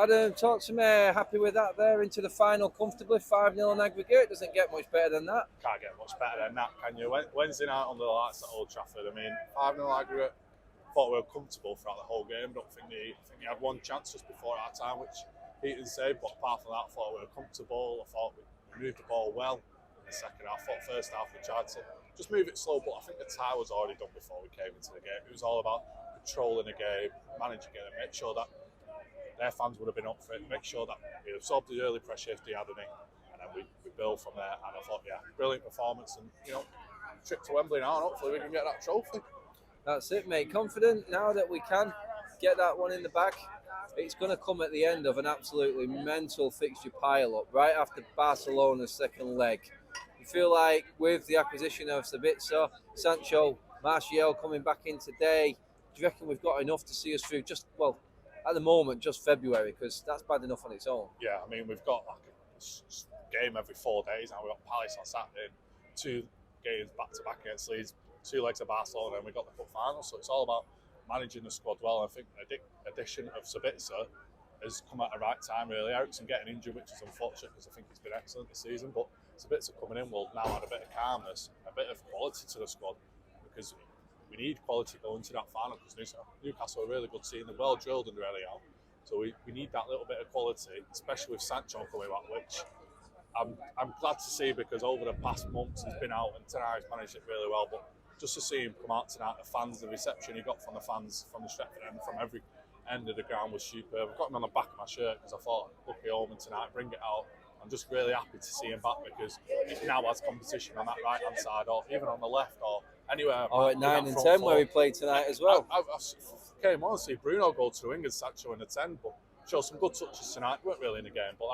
Adam, talk to me. Happy with that there into the final comfortably, 5-0 on aggregate. Doesn't get much better than that. Can't get much better than that, can you? Wednesday night on the lights at Old Trafford. I mean, 5-0 aggregate. Thought we were comfortable throughout the whole game. Don't think they had one chance just before our time, which Heaton saved. But apart from that, I thought we were comfortable. I thought we moved the ball well in the second half. I thought first half we tried to just move it slow, but I think the tie was already done before we came into the game. It was all about controlling the game, managing it, and make sure that their fans would have been up for it, make sure that we absorbed the early pressure if they had any, and then we build from there. And I thought, brilliant performance, and trip to Wembley now, and hopefully we can get that trophy. That's it, mate. Confident now that we can get that one in the bag. It's going to come at the end of an absolutely mental fixture pile-up, right after Barcelona's second leg. You feel like with the acquisition of Sabitzer, Sancho, Martial coming back in today, do you reckon we've got enough to see us through at the moment, just February, because that's bad enough on its own? Yeah, I mean, we've got like a game every 4 days now. We've got Palace on Saturday, 2 games back-to-back against Leeds, 2 legs of Barcelona, and we've got the cup final. So it's all about managing the squad well. I think the addition of Sabitzer has come at the right time, really. Eriksen getting injured, which is unfortunate because I think he's been excellent this season. But Sabitzer coming in will now add a bit of calmness, a bit of quality to the squad, because we need quality going to that final, because Newcastle are a really good team. They're well drilled and ready out. So we need that little bit of quality, especially with Sancho coming back, which I'm glad to see, because over the past months he's been out and tonight he's managed it really well. But just to see him come out tonight, the fans, the reception he got from the fans, from the Stretford end, from every end of the ground was superb. I've got him on the back of my shirt because I thought, look at Omen tonight, bring it out. I'm just really happy to see him back, because he now has competition on that right-hand side, or even on the left, or anywhere. Or at 9 and 10 where we played tonight as well. I came on to see Bruno go to wing and Sancho in the 10, but showed some good touches tonight. We weren't really in the game, but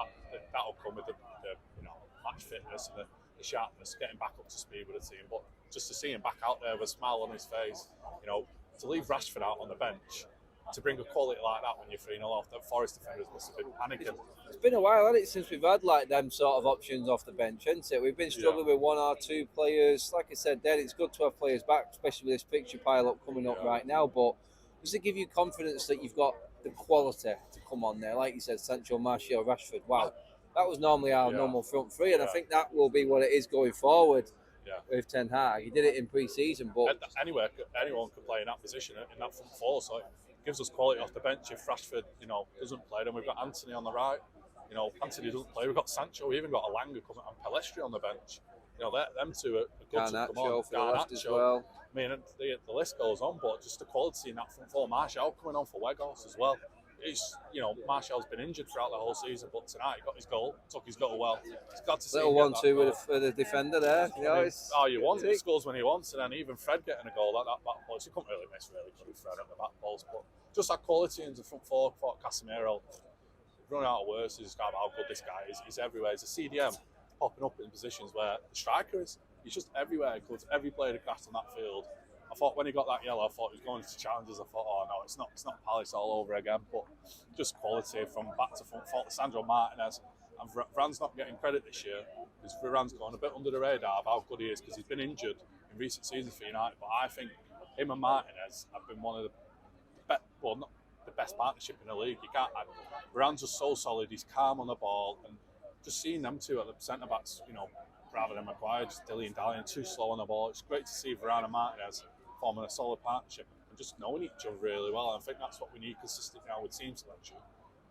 that'll come with the match fitness and the sharpness, getting back up to speed with the team. But just to see him back out there with a smile on his face, to leave Rashford out on the bench, to bring a quality like that when you're 3-0 off, the Forest defenders must have been panicking. It's been a while, hasn't it, since we've had like them sort of options off the bench, hasn't it? We've been struggling with 1 or 2 players. Like I said, then it's good to have players back, especially with this picture pile up coming up right now. But does it give you confidence that you've got the quality to come on there? Like you said, Sancho, Martial, Rashford. Wow, that was normally our normal front three, and I think that will be what it is going forward. With Ten Hag, he did it in pre-season, but anyone could play in that position, in that front four. So it gives us quality off the bench. If Rashford, doesn't play, then we've got Anthony on the right. Anthony doesn't play. We've got Sancho. We even got Alanga coming and Pelestri on the bench. Them two are good to come on. For the left as well. I mean, the list goes on, but just the quality in that front four. Martial coming on for Weghorst as well. Martial's been injured throughout the whole season, but tonight he got his goal, took his goal well. It's glad to see little 1-2 for the defender there. You want it. He scores when he wants, and then even Fred getting a goal at that back post. You couldn't really miss good Fred at the back post, but just that quality in the front four. For Casemiro, run out of words to describe how good this guy is. He's everywhere. He's a CDM popping up in positions where the striker is. He's just everywhere. He covers every player across on that field. I thought when he got that yellow, I thought he was going to challenges. I thought, oh no, it's not Palace all over again. But just quality from back to front. Thought Sandro Martinez, and Varane's not getting credit this year because Varane's gone a bit under the radar of how good he is, because he's been injured in recent seasons for United. But I think him and Martinez have been one of the best, not the best partnership in the league. You can't. Varane's just so solid. He's calm on the ball, and just seeing them two at the centre backs, rather than Maguire, just dilly-dallying, too slow on the ball. It's great to see Varane and Martinez forming a solid partnership and just knowing each other really well. And I think that's what we need consistently now with team selection,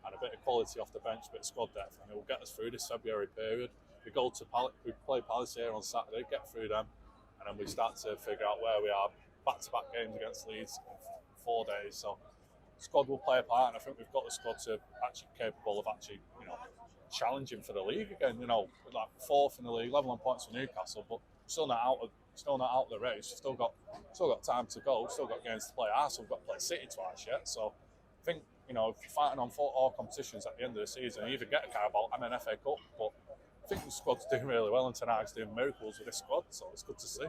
and a bit of quality off the bench, a bit of squad depth, and it will get us through this February period. We play Palace here on Saturday, get through them, and then we start to figure out where we are. Back-to-back games against Leeds in 4 days, so squad will play a part, and I think we've got the squad to actually capable of challenging for the league again. Like 4th in the league, level on points for Newcastle, but still not out of the race. Still got time to go. Still got games to play. Arsenal got to play City twice yet. So I think if you're fighting on all competitions at the end of the season, you either get a Carabao and an FA Cup. But I think the squad's doing really well, and tonight's doing miracles with this squad. So it's good to see.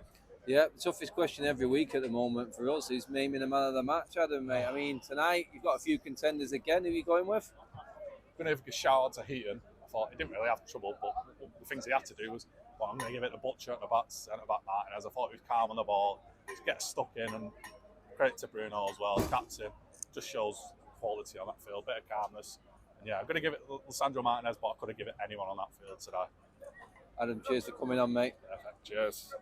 Yeah, the toughest question every week at the moment for us is naming the man of the match, Adam, mate. I mean, tonight you've got a few contenders again. Who are you going with? I'm going to give a shout out to Heaton. I thought he didn't really have trouble, but the things he had to do was, I'm going to give it to Butcher at the back, centre back Martinez. I thought he was calm on the ball, just get stuck in, and credit to Bruno as well, captain. Just shows quality on that field, bit of calmness. And yeah, I'm going to give it Lisandro Martinez, but I couldn't give it anyone on that field today. Adam, cheers for coming on, mate. Perfect. Cheers.